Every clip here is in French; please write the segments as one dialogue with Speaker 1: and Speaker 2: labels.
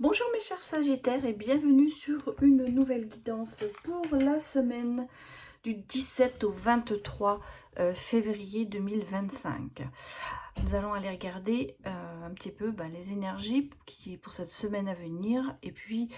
Speaker 1: Bonjour mes chers Sagittaires et bienvenue sur une nouvelle guidance pour la semaine du 17 au 23 février 2025. Nous allons aller regarder un petit peu les énergies pour cette semaine à venir et puis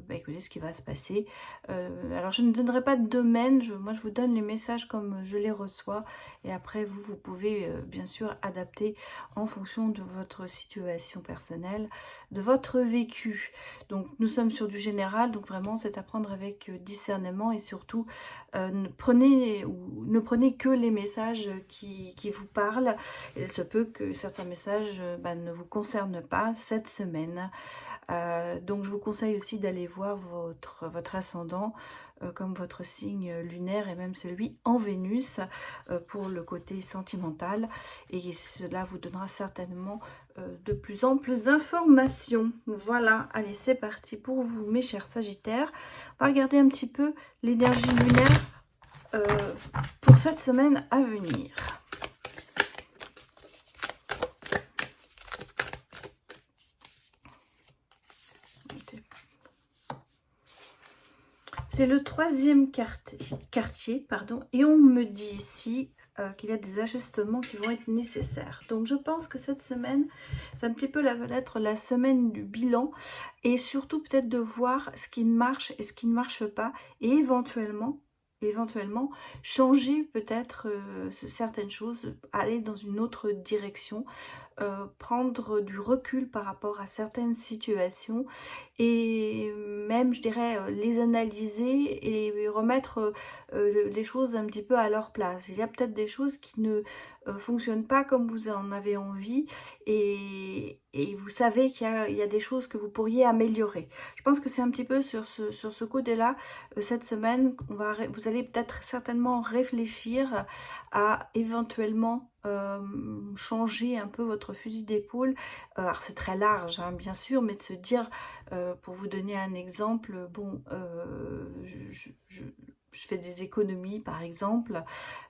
Speaker 1: écoutez ce qui va se passer. Alors je ne donnerai pas de domaine, moi je vous donne les messages comme je les reçois et après vous pouvez bien sûr adapter en fonction de votre situation personnelle, de votre vécu. Donc nous sommes sur du général, donc vraiment c'est à prendre avec discernement et surtout ne prenez que les messages qui vous parlent. Il se peut que certains messages ne vous concernent pas cette semaine. Donc je vous conseille aussi d'aller voir votre ascendant comme votre signe lunaire et même celui en Vénus pour le côté sentimental. Et cela vous donnera certainement de plus amples informations. Voilà, allez c'est parti pour vous mes chers Sagittaires. On va regarder un petit peu l'énergie lunaire pour cette semaine à venir. C'est le troisième quartier, et on me dit ici qu'il y a des ajustements qui vont être nécessaires. Donc je pense que cette semaine, c'est un petit peu être la semaine du bilan et surtout peut-être de voir ce qui marche et ce qui ne marche pas et éventuellement changer peut-être certaines choses, aller dans une autre direction, prendre du recul par rapport à certaines situations et même je dirais les analyser et remettre les choses un petit peu à leur place. Il y a peut-être des choses qui ne fonctionnent pas comme vous en avez envie et vous savez qu'il y a des choses que vous pourriez améliorer. Je pense que c'est un petit peu sur ce côté-là cette semaine, vous allez peut-être certainement réfléchir à éventuellement changer un peu votre fusil d'épaule. Alors c'est très large hein, bien sûr, mais de se dire, pour vous donner un exemple, bon, je fais des économies par exemple,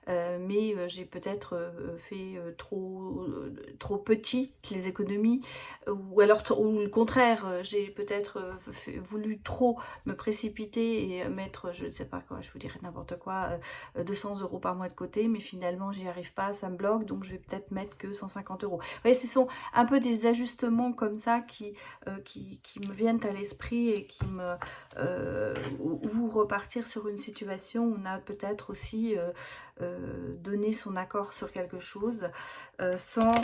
Speaker 1: mais j'ai peut-être fait trop petit les économies, ou alors ou le contraire, j'ai peut-être voulu trop me précipiter et mettre, je ne sais pas quoi, je vous dirais n'importe quoi, 200 € par mois de côté, mais finalement j'y arrive pas, ça me bloque, donc je vais peut-être mettre que 150 €. Vous voyez, ce sont un peu des ajustements comme ça qui me viennent à l'esprit et qui me ou repartir sur une situation où on a peut-être aussi donné son accord sur quelque chose sans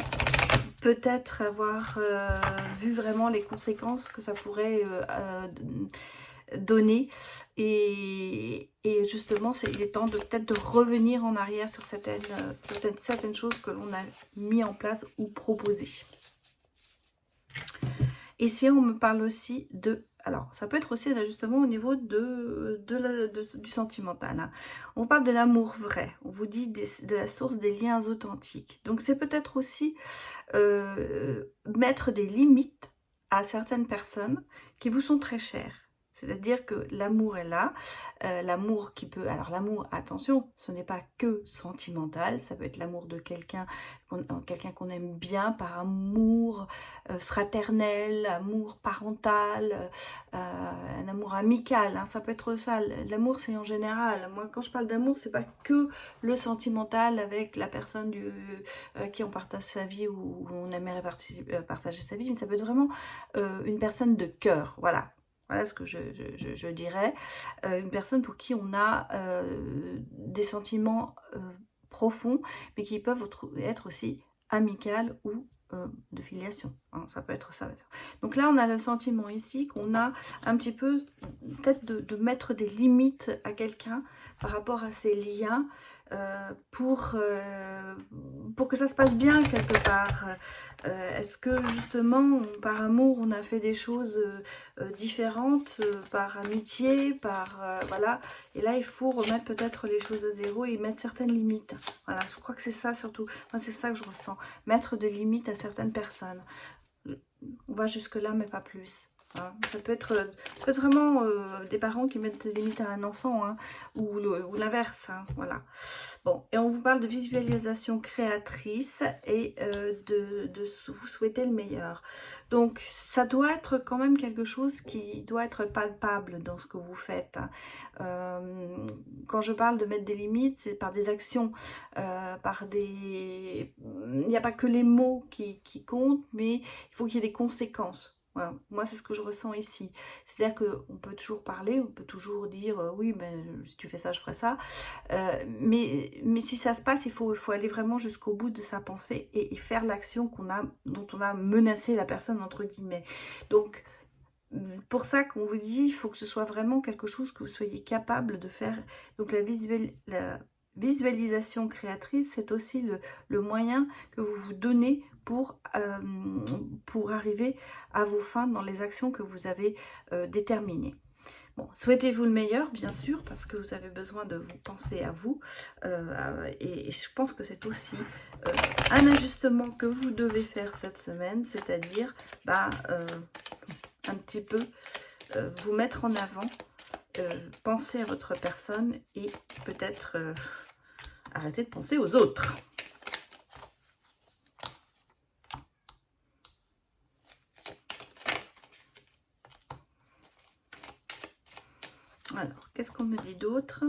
Speaker 1: peut-être avoir vu vraiment les conséquences que ça pourrait donner et justement il est temps de peut-être de revenir en arrière sur certaines choses que l'on a mis en place ou proposées. Ici on me parle aussi de, alors ça peut être aussi un ajustement au niveau du sentimental hein. On parle de l'amour vrai, on vous dit de la source des liens authentiques, donc c'est peut-être aussi mettre des limites à certaines personnes qui vous sont très chères. C'est-à-dire que l'amour est là, l'amour qui peut... Alors l'amour, attention, ce n'est pas que sentimental, ça peut être l'amour de quelqu'un qu'on aime bien par amour fraternel, amour parental, un amour amical, hein, ça peut être ça. L'amour c'est en général. Moi quand je parle d'amour, c'est pas que le sentimental avec la personne qui on partage sa vie ou on aimerait partager sa vie, mais ça peut être vraiment une personne de cœur, voilà. Voilà ce que je dirais. Une personne pour qui on a des sentiments profonds, mais qui peuvent être aussi amicales ou de filiation. Hein, ça peut être ça. Donc là, on a le sentiment ici qu'on a un petit peu, peut-être de mettre des limites à quelqu'un par rapport à ses liens pour que ça se passe bien quelque part. Est-ce que justement, par amour, on a fait des choses différentes, par amitié, voilà. Et là, il faut remettre peut-être les choses à zéro et mettre certaines limites. Voilà, je crois que c'est ça surtout. Moi, c'est ça que je ressens. Mettre des limites à certaines personnes. On va jusque là, mais pas plus. hein. Ça peut être vraiment des parents qui mettent des limites à un enfant, hein, ou l'inverse, hein, voilà. Bon, et on vous parle de visualisation créatrice et vous souhaiter le meilleur. Donc, ça doit être quand même quelque chose qui doit être palpable dans ce que vous faites, hein. Quand je parle de mettre des limites, c'est par des actions, par des... Il n'y a pas que les mots qui comptent, mais il faut qu'il y ait des conséquences. Voilà. Moi, c'est ce que je ressens ici. C'est-à-dire qu'on peut toujours parler, on peut toujours dire oui, ben, si tu fais ça, je ferai ça. Mais si ça se passe, il faut aller vraiment jusqu'au bout de sa pensée et faire l'action dont on a menacé la personne, entre guillemets. Donc, pour ça qu'on vous dit, il faut que ce soit vraiment quelque chose que vous soyez capable de faire. Donc, la visualisation créatrice, c'est aussi le moyen que vous vous donnez pour arriver à vos fins dans les actions que vous avez déterminées. Bon, souhaitez-vous le meilleur, bien sûr, parce que vous avez besoin de vous penser à vous. Et je pense que c'est aussi un ajustement que vous devez faire cette semaine, c'est-à-dire un petit peu vous mettre en avant, penser à votre personne et peut-être arrêter de penser aux autres. Alors, qu'est-ce qu'on me dit d'autre?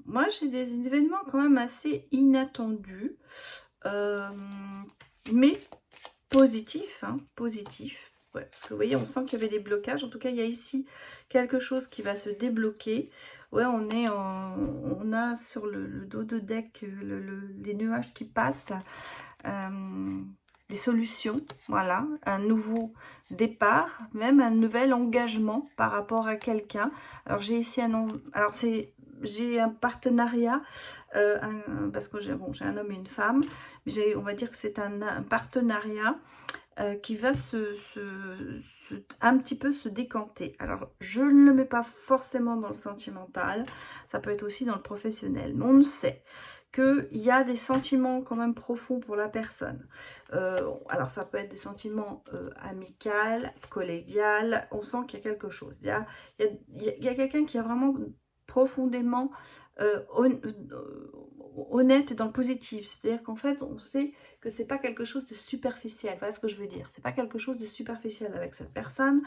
Speaker 1: Moi, j'ai des événements quand même assez inattendus, mais positifs, hein, positifs. Ouais, parce que vous voyez, on sent qu'il y avait des blocages. En tout cas, il y a ici quelque chose qui va se débloquer. Ouais, on a sur le dos de deck les nuages qui passent. Des solutions, voilà, un nouveau départ, même un nouvel engagement par rapport à quelqu'un. Alors j'ai ici j'ai un partenariat, parce que j'ai un homme et une femme, on va dire que c'est un partenariat qui va un petit peu se décanter. Alors, je ne le mets pas forcément dans le sentimental, ça peut être aussi dans le professionnel, mais on sait qu'il y a des sentiments quand même profonds pour la personne. Alors, ça peut être des sentiments amicaux, collégiaux, on sent qu'il y a quelque chose. Il y a quelqu'un qui a vraiment profondément honnête et dans le positif, c'est-à-dire qu'en fait on sait que c'est pas quelque chose de superficiel, voilà ce que je veux dire, c'est pas quelque chose de superficiel avec cette personne.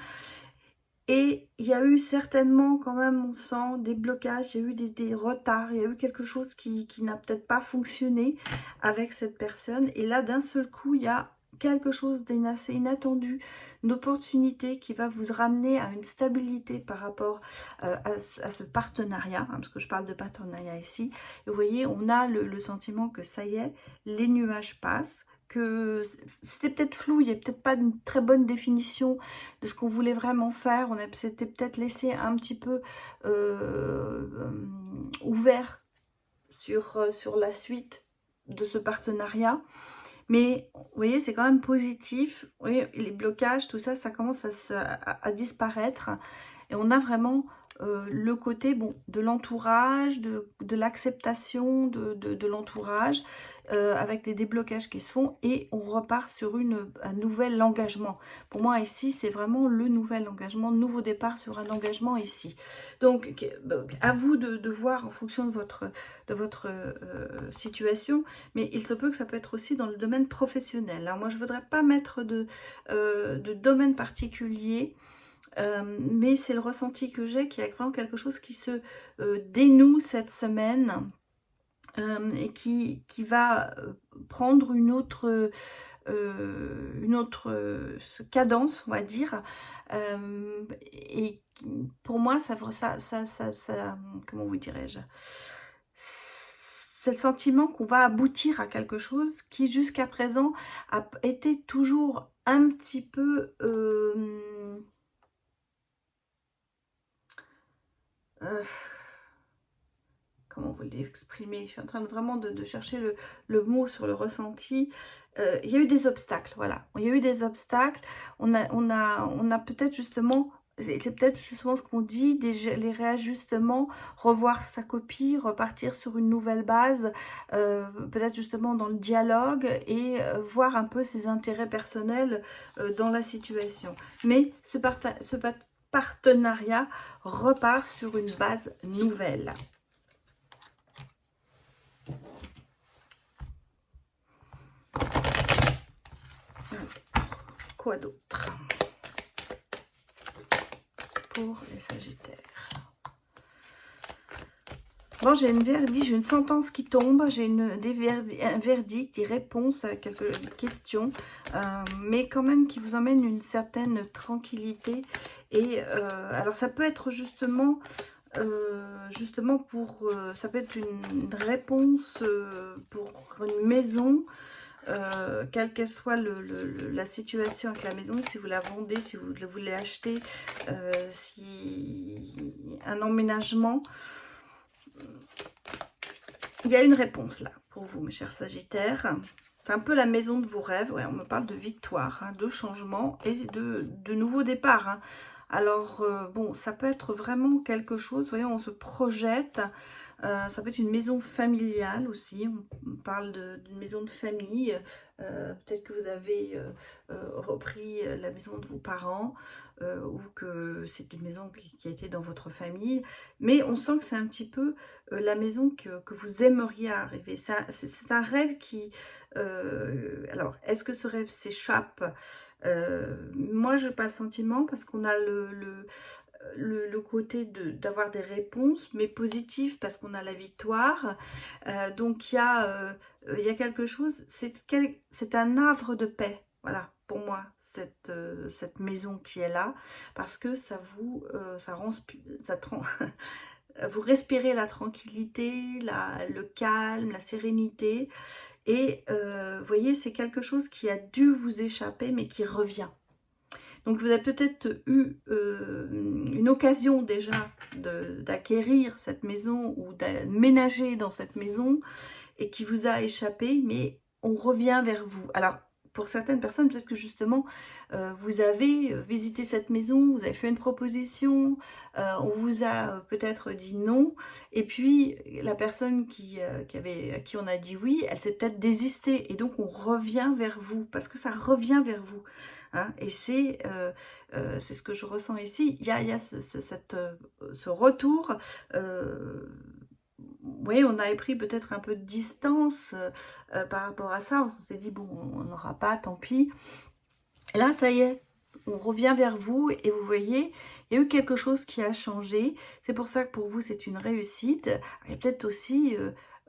Speaker 1: Et il y a eu certainement quand même, on sent des blocages, il y a eu des retards, il y a eu quelque chose qui n'a peut-être pas fonctionné avec cette personne. Et là, d'un seul coup, il y a quelque chose d'assez inattendu, une opportunité qui va vous ramener à une stabilité par rapport à ce partenariat, hein, parce que je parle de partenariat ici. Et vous voyez, on a le sentiment que ça y est, les nuages passent, que c'était peut-être flou, il n'y a peut-être pas une très bonne définition de ce qu'on voulait vraiment faire. On s'était peut-être laissé un petit peu ouvert sur la suite de ce partenariat. Mais vous voyez, c'est quand même positif. Vous voyez, les blocages, tout ça, ça commence à disparaître. Et on a vraiment le côté de l'entourage, de l'acceptation de l'entourage, avec des déblocages qui se font, et on repart sur un nouvel engagement. Pour moi ici, c'est vraiment le nouvel engagement, nouveau départ sur un engagement ici. Donc, à vous de voir en fonction de votre situation, mais il se peut que ça peut être aussi dans le domaine professionnel. Alors, moi, je ne voudrais pas mettre de domaine particulier, mais c'est le ressenti que j'ai, qu'il y a vraiment quelque chose qui se dénoue cette semaine, et qui va prendre une autre cadence, on va dire, et pour moi, ça comment vous dirais-je, c'est le sentiment qu'on va aboutir à quelque chose qui jusqu'à présent a été toujours un petit peu comment vous l'exprimer, je suis en train vraiment de chercher le mot sur le ressenti. Il y a eu des obstacles, voilà, il y a eu des obstacles, on a peut-être justement c'est peut-être justement ce qu'on dit, les réajustements, revoir sa copie, repartir sur une nouvelle base, peut-être justement dans le dialogue et voir un peu ses intérêts personnels dans la situation. Mais ce partenariat repart sur une base nouvelle. Quoi d'autre pour les Sagittaires? Bon, j'ai une sentence qui tombe, j'ai un verdict, des réponses à quelques questions, mais quand même qui vous emmène une certaine tranquillité. Et alors ça peut être justement pour, ça peut être une réponse pour une maison, quelle qu'elle soit la situation avec la maison, si vous la vendez, si vous voulez acheter, si un emménagement. Il y a une réponse là pour vous, mes chers Sagittaires. C'est un peu la maison de vos rêves. Ouais, on me parle de victoire, hein, de changement et de nouveau départ. Hein. Alors, bon, ça peut être vraiment quelque chose. Voyez, on se projette. Ça peut être une maison familiale aussi. On parle d'une maison de famille. Peut-être que vous avez repris la maison de vos parents ou que c'est une maison qui a été dans votre famille. Mais on sent que c'est un petit peu la maison que vous aimeriez arriver. C'est un rêve qui... alors, est-ce que ce rêve s'échappe? Moi, je n'ai pas le sentiment parce qu'on a le côté d'avoir des réponses, mais positives parce qu'on a la victoire. Donc, il y a quelque chose, c'est un havre de paix. Voilà, pour moi, cette maison qui est là, parce que ça vous, vous respirez la tranquillité, le calme, la sérénité. Et vous voyez, c'est quelque chose qui a dû vous échapper, mais qui revient. Donc, vous avez peut-être eu une occasion déjà d'acquérir cette maison ou d'aménager dans cette maison et qui vous a échappé, mais on revient vers vous. Alors, pour certaines personnes, peut-être que justement, vous avez visité cette maison, vous avez fait une proposition, on vous a peut-être dit non, et puis la personne à qui on a dit oui, elle s'est peut-être désistée, et donc on revient vers vous, parce que ça revient vers vous. Hein, et c'est ce que je ressens ici. Il y a ce retour. Oui, on avait pris peut-être un peu de distance par rapport à ça. On s'est dit, bon, on n'aura pas, tant pis. Et là, ça y est, on revient vers vous et vous voyez, il y a eu quelque chose qui a changé. C'est pour ça que pour vous, c'est une réussite. Il y a peut-être aussi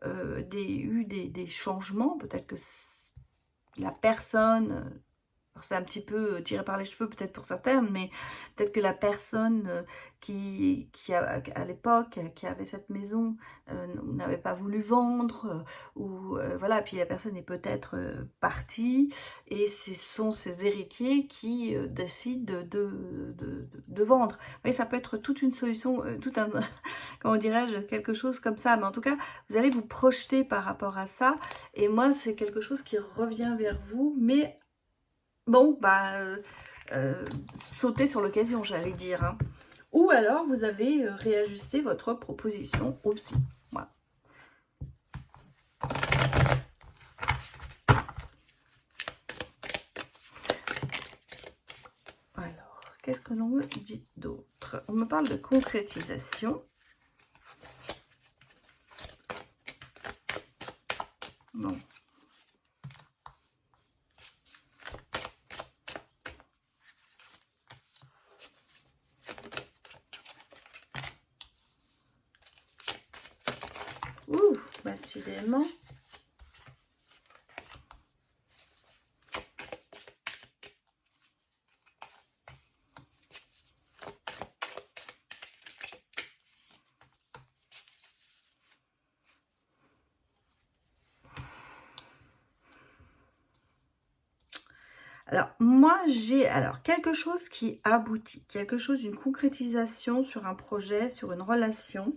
Speaker 1: eu des changements. Peut-être que la personne... c'est un petit peu tiré par les cheveux peut-être pour certains, mais peut-être que la personne à l'époque, qui avait cette maison, n'avait pas voulu vendre, ou voilà, puis la personne est peut-être partie, et ce sont ses héritiers qui décident de vendre. Oui, ça peut être toute une solution, comment dirais-je, quelque chose comme ça, mais en tout cas, vous allez vous projeter par rapport à ça, et moi, c'est quelque chose qui revient vers vous, mais bon, bah, sauter sur l'occasion, j'allais dire. Hein. Ou alors, vous avez réajusté votre proposition aussi. Voilà. Alors, qu'est-ce que l'on me dit d'autre? On me parle de concrétisation. Bon. Ouh, décidément. Alors, moi, j'ai quelque chose qui aboutit, quelque chose, une concrétisation sur un projet, sur une relation,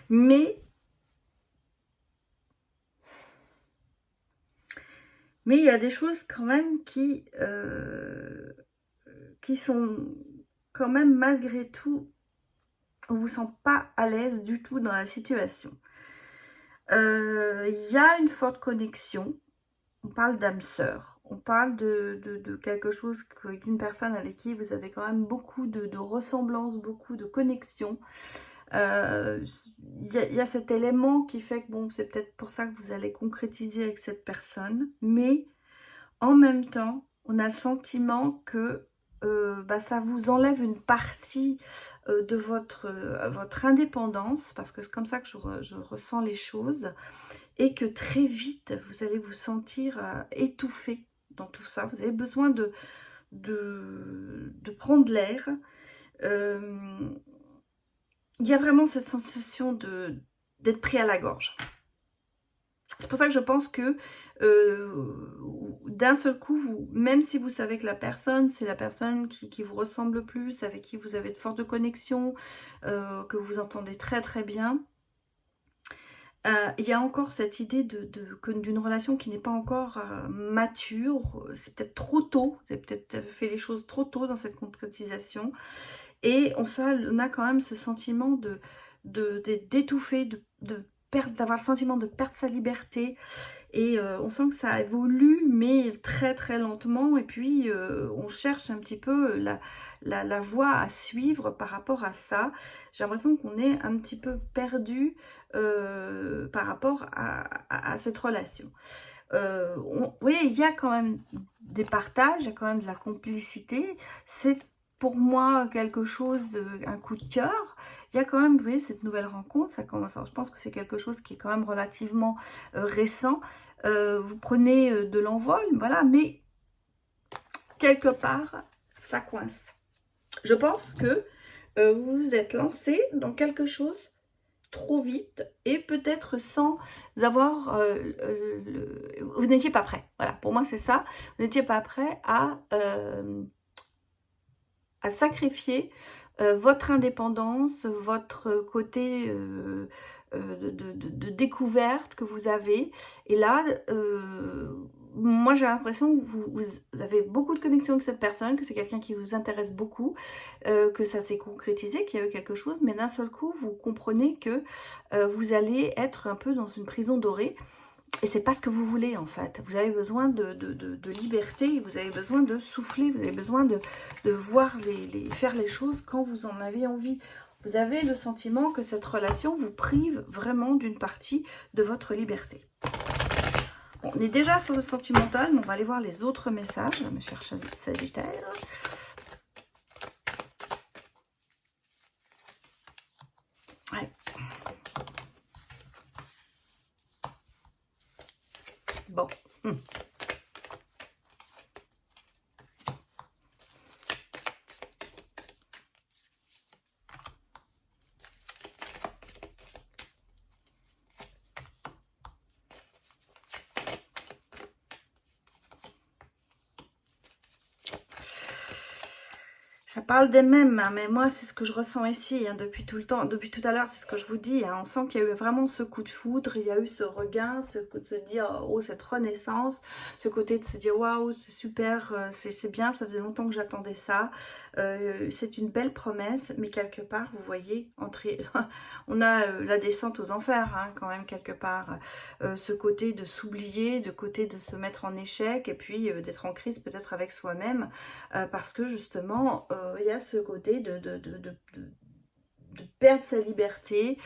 Speaker 1: mais il y a des choses quand même qui sont quand même, malgré tout, on ne vous sent pas à l'aise du tout dans la situation. Il y a une forte connexion. On parle d'âme sœur. On parle de quelque chose, d'une personne avec qui vous avez quand même beaucoup de ressemblances, beaucoup de connexions. Il y a cet élément qui fait que, bon, c'est peut-être pour ça que vous allez concrétiser avec cette personne. Mais en même temps, on a le sentiment que ça vous enlève une partie de votre indépendance, parce que c'est comme ça que je ressens les choses, et que très vite, vous allez vous sentir étouffé dans tout ça. Vous avez besoin de prendre l'air. Il y a vraiment cette sensation d'être pris à la gorge. C'est pour ça que je pense que d'un seul coup, même si vous savez que la personne, c'est la personne qui vous ressemble le plus, avec qui vous avez de fortes connexions, que vous entendez très très bien, il y a encore cette idée d'une relation qui n'est pas encore mature. C'est peut-être trop tôt, vous avez peut-être fait les choses trop tôt dans cette concrétisation. Et on a quand même ce sentiment d'étouffer, d'avoir le sentiment de perdre sa liberté. Et on sent que ça évolue, mais très très lentement. Et puis, on cherche un petit peu la voie à suivre par rapport à ça. J'ai l'impression qu'on est un petit peu perdu par rapport à cette relation. Vous voyez, il y a quand même des partages, il y a quand même de la complicité. C'est pour moi quelque chose, un coup de cœur. Il y a quand même, vous voyez, cette nouvelle rencontre, ça commence. Alors, je pense que c'est quelque chose qui est quand même relativement récent. Vous prenez de l'envol, voilà, mais quelque part, ça coince. Je pense que vous vous êtes lancé dans quelque chose trop vite et peut-être sans avoir vous n'étiez pas prêt. Voilà, pour moi c'est ça. Vous n'étiez pas prêt à sacrifier votre indépendance, votre côté de découverte que vous avez. Et là, moi j'ai l'impression que vous avez beaucoup de connexion avec cette personne, que c'est quelqu'un qui vous intéresse beaucoup, que ça s'est concrétisé, qu'il y a eu quelque chose, mais d'un seul coup, vous comprenez que vous allez être un peu dans une prison dorée. Et c'est pas ce que vous voulez en fait. Vous avez besoin de liberté, vous avez besoin de souffler, vous avez besoin de voir faire les choses quand vous en avez envie. Vous avez le sentiment que cette relation vous prive vraiment d'une partie de votre liberté. Bon, on est déjà sur le sentimental, mais on va aller voir les autres messages. Je vais me chercher Sagittaire. Ouais. Bon. Ça parle des mêmes, hein, mais moi, c'est ce que je ressens ici, hein, depuis tout le temps, depuis tout à l'heure, c'est ce que je vous dis. Hein, on sent qu'il y a eu vraiment ce coup de foudre, il y a eu ce regain, ce coup de se dire, oh, cette renaissance, ce côté de se dire, waouh, c'est super, c'est bien, ça faisait longtemps que j'attendais ça. C'est une belle promesse, mais quelque part, vous voyez, on a la descente aux enfers, hein, quand même, quelque part. Ce côté de s'oublier, de côté de se mettre en échec, et puis d'être en crise peut-être avec soi-même, parce que justement, il y a ce côté de perdre sa liberté.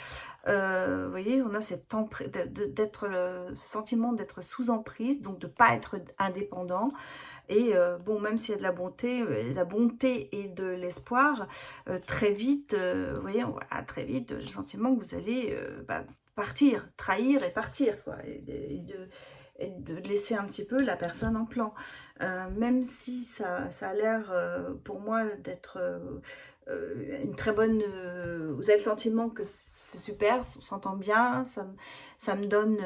Speaker 1: Vous voyez, on a ce sentiment d'être sous emprise, donc de ne pas être indépendant. Et bon, même s'il y a de la bonté et de l'espoir, très vite, vous voyez, très vite, j'ai le sentiment que vous allez partir, trahir et partir, quoi. Et de laisser un petit peu la personne en plan. Même si ça a l'air pour moi d'être une très bonne... vous avez le sentiment que c'est super, on s'entend bien, ça me donne,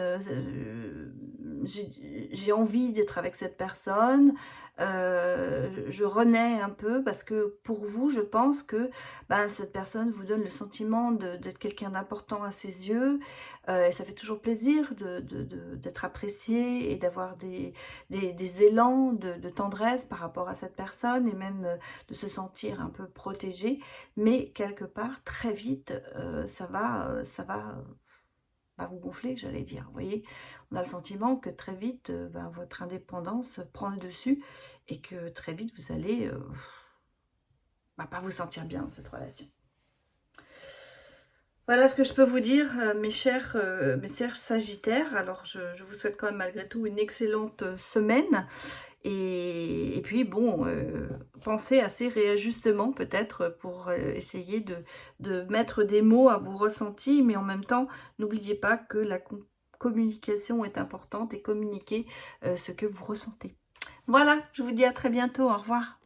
Speaker 1: j'ai envie d'être avec cette personne, je renais un peu parce que pour vous, je pense que ben, cette personne vous donne le sentiment d'être quelqu'un d'important à ses yeux, et ça fait toujours plaisir d'être apprécié et d'avoir des élans de tendresse par rapport à cette personne et même de se sentir un peu protégé, mais quelque part, très vite, ça va pas vous gonfler, j'allais dire. Vous voyez, on a le sentiment que très vite, ben, votre indépendance prend le dessus et que très vite, vous allez bah, pas vous sentir bien dans cette relation. Voilà ce que je peux vous dire, mes chers Sagittaires. Alors, je vous souhaite quand même malgré tout une excellente semaine. Et puis, bon, pensez à ces réajustements peut-être pour essayer de mettre des mots à vos ressentis. Mais en même temps, n'oubliez pas que la communication est importante et communiquer ce que vous ressentez. Voilà, je vous dis à très bientôt. Au revoir.